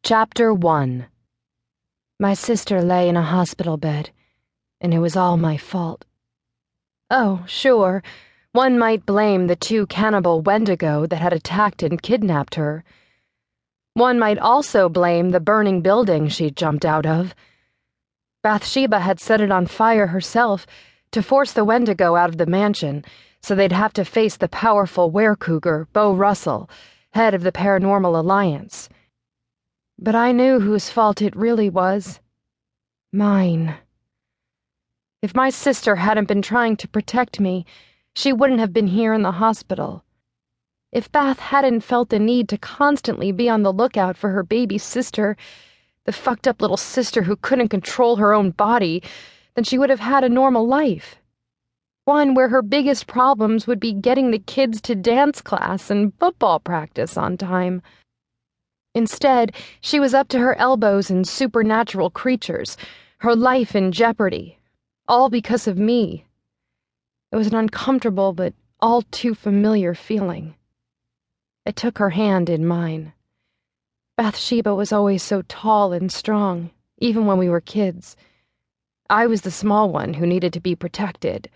Chapter 1. My sister lay in a hospital bed, and it was all my fault. Oh, sure, one might blame the two cannibal Wendigo that had attacked and kidnapped her. One might also blame the burning building she'd jumped out of. Bathsheba had set it on fire herself to force the Wendigo out of the mansion, so they'd have to face the powerful were-cougar, Bo Russell, head of the Paranormal Alliance. But I knew whose fault it really was. Mine. If my sister hadn't been trying to protect me, she wouldn't have been here in the hospital. If Bath hadn't felt the need to constantly be on the lookout for her baby sister, the fucked up little sister who couldn't control her own body, then she would have had a normal life. One where her biggest problems would be getting the kids to dance class and football practice on time. Instead, she was up to her elbows in supernatural creatures, her life in jeopardy, all because of me. It was an uncomfortable but all too familiar feeling. I took her hand in mine. Bathsheba was always so tall and strong, even when we were kids. I was the small one who needed to be protected.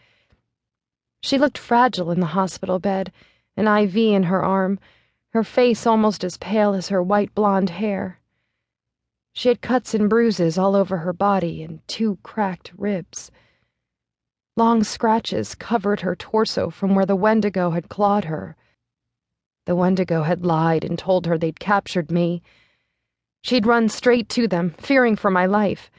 She looked fragile in the hospital bed, an IV in her arm, her face almost as pale as her white blonde hair. She had cuts and bruises all over her body and 2 cracked ribs. Long scratches covered her torso from where the Wendigo had clawed her. The Wendigo had lied and told her they'd captured me. She'd run straight to them, fearing for my life.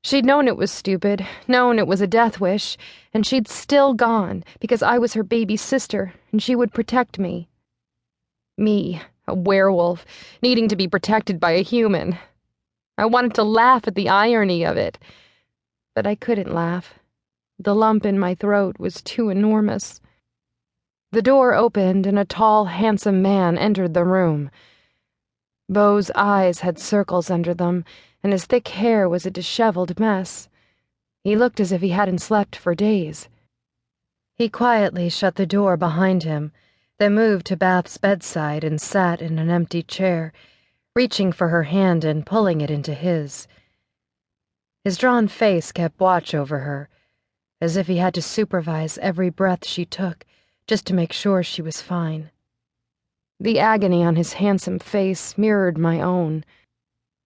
She'd known it was stupid, known it was a death wish, and she'd still gone because I was her baby sister and she would protect me. Me, a werewolf, needing to be protected by a human. I wanted to laugh at the irony of it, but I couldn't laugh. The lump in my throat was too enormous. The door opened and a tall, handsome man entered the room. Bo's eyes had circles under them, and his thick hair was a disheveled mess. He looked as if he hadn't slept for days. He quietly shut the door behind him, then moved to Bath's bedside and sat in an empty chair, reaching for her hand and pulling it into his. His drawn face kept watch over her, as if he had to supervise every breath she took just to make sure she was fine. The agony on his handsome face mirrored my own.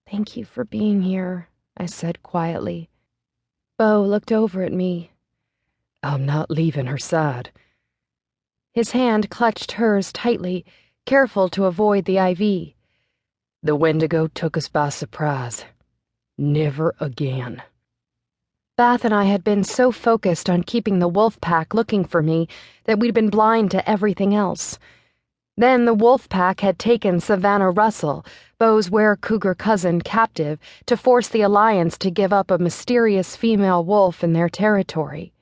"Thank you for being here," I said quietly. Bo looked over at me. "I'm not leaving her side." His hand clutched hers tightly, careful to avoid the IV. "The Wendigo took us by surprise. Never again." Bath and I had been so focused on keeping the wolf pack looking for me that we'd been blind to everything else. Then the wolf pack had taken Savannah Russell, Bo's were-cougar cousin, captive to force the Alliance to give up a mysterious female wolf in their territory.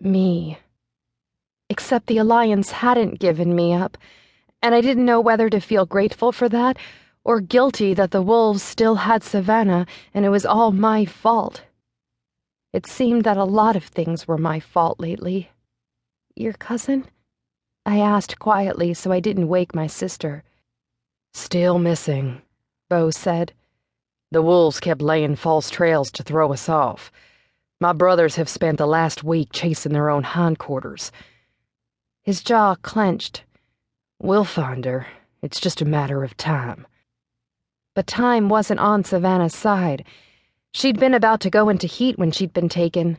Me. Except the Alliance hadn't given me up, and I didn't know whether to feel grateful for that or guilty that the wolves still had Savannah and it was all my fault. It seemed that a lot of things were my fault lately. "Your cousin?" I asked quietly so I didn't wake my sister. "Still missing," Bo said. "The wolves kept laying false trails to throw us off. My brothers have spent the last week chasing their own hindquarters." His jaw clenched. "We'll find her. It's just a matter of time." But time wasn't on Savannah's side. She'd been about to go into heat when she'd been taken.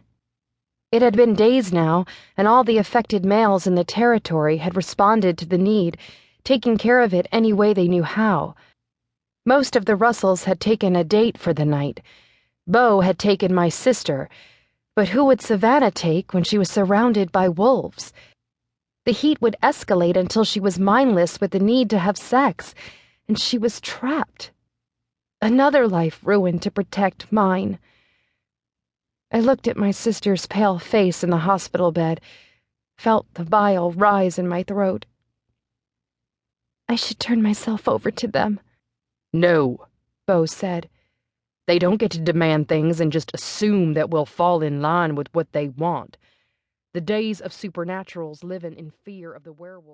It had been days now, and all the affected males in the territory had responded to the need, taking care of it any way they knew how. Most of the Russells had taken a date for the night. Bo had taken my sister, but who would Savannah take when she was surrounded by wolves? The heat would escalate until she was mindless with the need to have sex, and she was trapped. Another life ruined to protect mine. I looked at my sister's pale face in the hospital bed, felt the bile rise in my throat. "I should turn myself over to them." "No," Bo said. "They don't get to demand things and just assume that we'll fall in line with what they want. The days of supernaturals living in fear of the werewolf."